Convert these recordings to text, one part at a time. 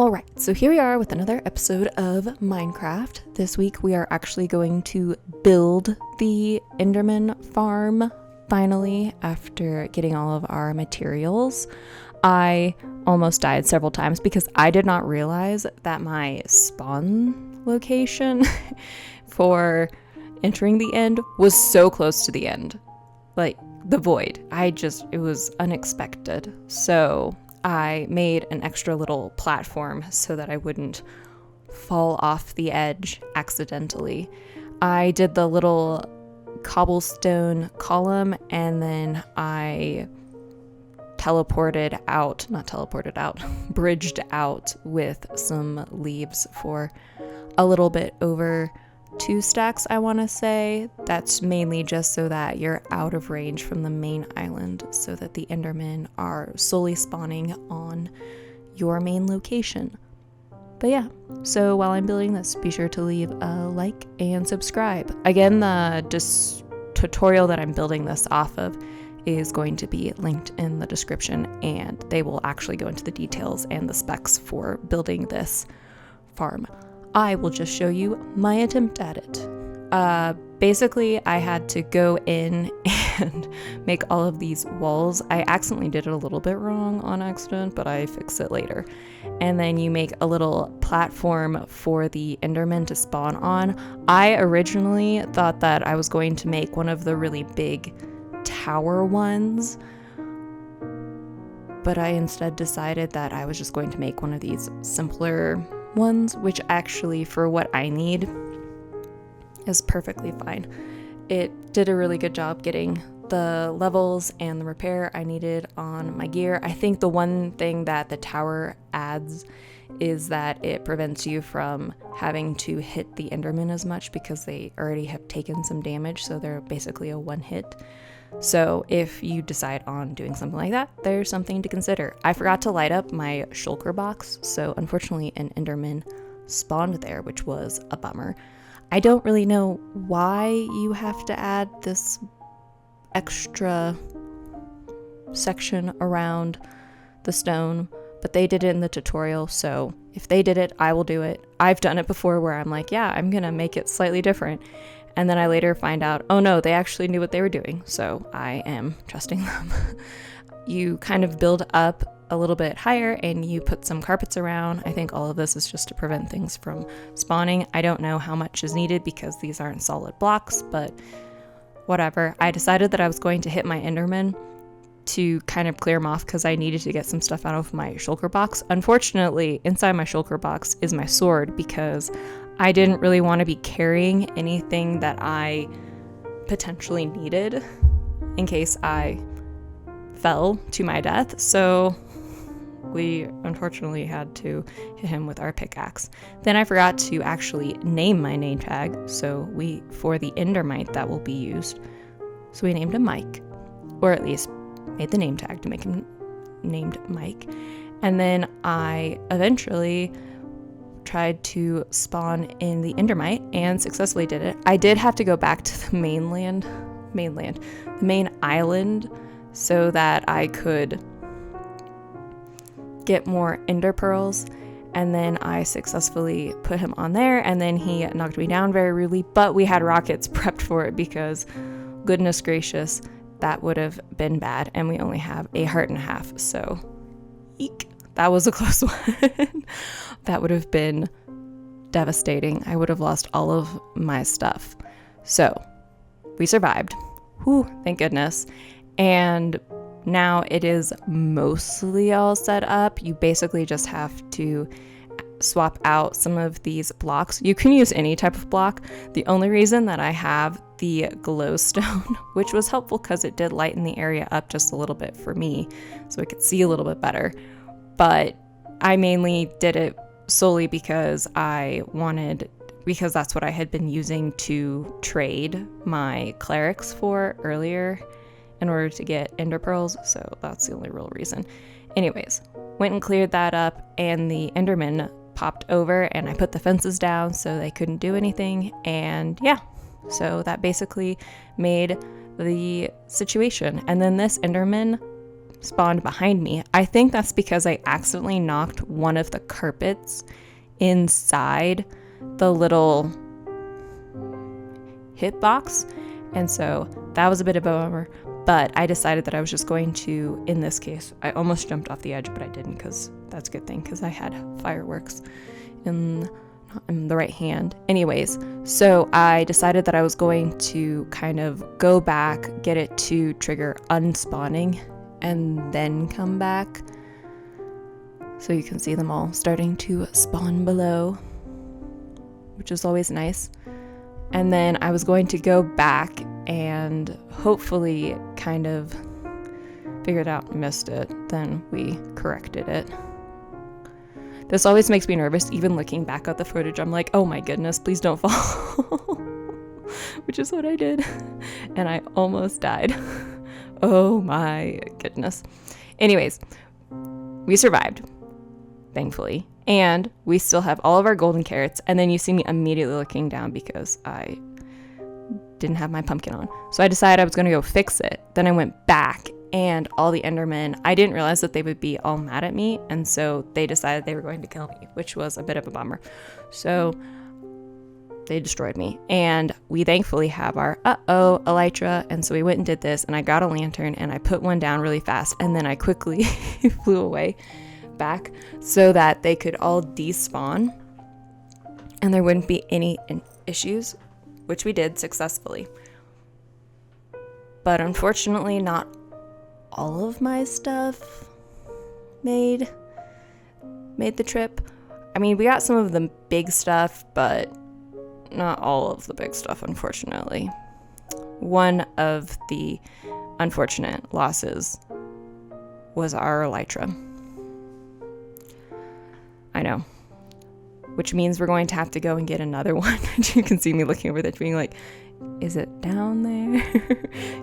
Alright, so here we are with another episode of Minecraft. This week we are actually going to build the Enderman farm, finally, after getting all of our materials. I almost died several times because I did not realize that my spawn location for entering the end was so close to the end. Like, the void. It was unexpected. So I made an extra little platform so that I wouldn't fall off the edge accidentally. I did the little cobblestone column and then I bridged out with some leaves for a little bit over 2 stacks, I want to say. That's mainly just so that you're out of range from the main island so that the Endermen are solely spawning on your main location. But yeah, so while I'm building this, be sure to leave a like and subscribe. Again, the tutorial that I'm building this off of is going to be linked in the description, and they will actually go into the details and the specs for building this farm. I will just show you my attempt at it. Basically, I had to go in and make all of these walls. I accidentally did it a little bit wrong on accident, but I fixed it later. And then you make a little platform for the Enderman to spawn on. I originally thought that I was going to make one of the really big tower ones, but I instead decided that I was just going to make one of these simpler ones, which actually for what I need is perfectly fine. It did a really good job getting the levels and the repair I needed on my gear. I think the one thing that the tower adds is that it prevents you from having to hit the Enderman as much because they already have taken some damage, so they're basically a one hit. So if you decide on doing something like that, there's something to consider. I forgot to light up my shulker box, so unfortunately an Enderman spawned there, which was a bummer. I don't really know why you have to add this extra section around the stone, but they did it in the tutorial, so if they did it, I will do it. I've done it before where I'm like, yeah, I'm gonna make it slightly different. And then I later find out, oh no, they actually knew what they were doing, so I am trusting them. You kind of build up a little bit higher and you put some carpets around. I think all of this is just to prevent things from spawning. I don't know how much is needed because these aren't solid blocks, but whatever. I decided that I was going to hit my Enderman to kind of clear them off because I needed to get some stuff out of my shulker box. Unfortunately, inside my shulker box is my sword because I didn't really want to be carrying anything that I potentially needed in case I fell to my death. So we unfortunately had to hit him with our pickaxe. Then I forgot to actually name my name tag. So for the Endermite that will be used. So we named him Mike, or at least made the name tag to make him named Mike. And then I eventually tried to spawn in the Endermite and successfully did it. I did have to go back to the the main island, so that I could get more ender pearls, and then I successfully put him on there, and then he knocked me down very rudely, but we had rockets prepped for it because goodness gracious, that would have been bad, and we only have a heart and a half, so eek. That was a close one. That would have been devastating. I would have lost all of my stuff. So we survived. Whew, thank goodness. And now it is mostly all set up. You basically just have to swap out some of these blocks. You can use any type of block. The only reason that I have the glowstone, which was helpful because it did lighten the area up just a little bit for me, so I could see a little bit better. But I mainly did it solely because because that's what I had been using to trade my clerics for earlier in order to get ender pearls, so that's the only real reason. Anyways, went and cleared that up, and the Enderman popped over, and I put the fences down so they couldn't do anything, and yeah, so that basically made the situation. And then this Enderman spawned behind me. I think that's because I accidentally knocked one of the carpets inside the little hitbox, and so that was a bit of a bummer. But I decided that I was just going to, in this case, I almost jumped off the edge, but I didn't, because that's a good thing, because I had fireworks in the right hand. Anyways, so I decided that I was going to kind of go back, get it to trigger unspawning, and then come back. So you can see them all starting to spawn below, which is always nice. And then I was going to go back and hopefully kind of figure it out, missed it, then we corrected it. This always makes me nervous, even looking back at the footage. I'm like, oh my goodness, please don't fall. Which is what I did. And I almost died. Oh my goodness. Anyways, we survived, thankfully. And we still have all of our golden carrots. And then you see me immediately looking down because I didn't have my pumpkin on. So I decided I was going to go fix it. Then I went back, and all the Endermen, I didn't realize that they would be all mad at me, and so they decided they were going to kill me, which was a bit of a bummer. So they destroyed me, and we thankfully have our elytra, and so we went and did this, and I got a lantern, and I put one down really fast, and then I quickly flew away back so that they could all despawn and there wouldn't be any issues, which we did successfully. But unfortunately, not all of my stuff made the trip. I mean, we got some of the big stuff, but not all of the big stuff, unfortunately. One of the unfortunate losses was our elytra. I know. Which means we're going to have to go and get another one. You can see me looking over there being like, is it down there?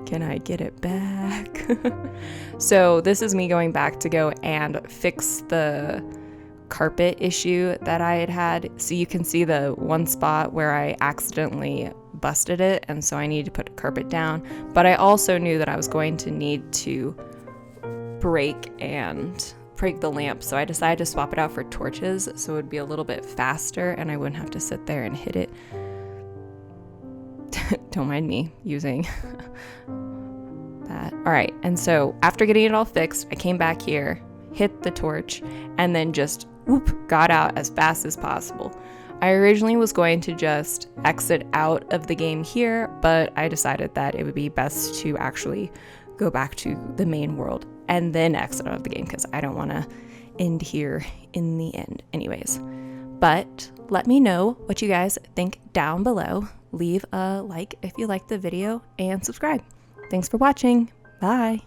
Can I get it back? So this is me going back to go and fix the carpet issue that I had. So you can see the one spot where I accidentally busted it, and so I needed to put a carpet down. But I also knew that I was going to need to break the lamp, so I decided to swap it out for torches so it would be a little bit faster and I wouldn't have to sit there and hit it. Don't mind me using that. All right, and so after getting it all fixed, I came back here, hit the torch, and then just got out as fast as possible. I originally was going to just exit out of the game here, but I decided that it would be best to actually go back to the main world and then exit out of the game because I don't want to end here in the end anyways. But let me know what you guys think down below. Leave a like if you liked the video and subscribe. Thanks for watching. Bye.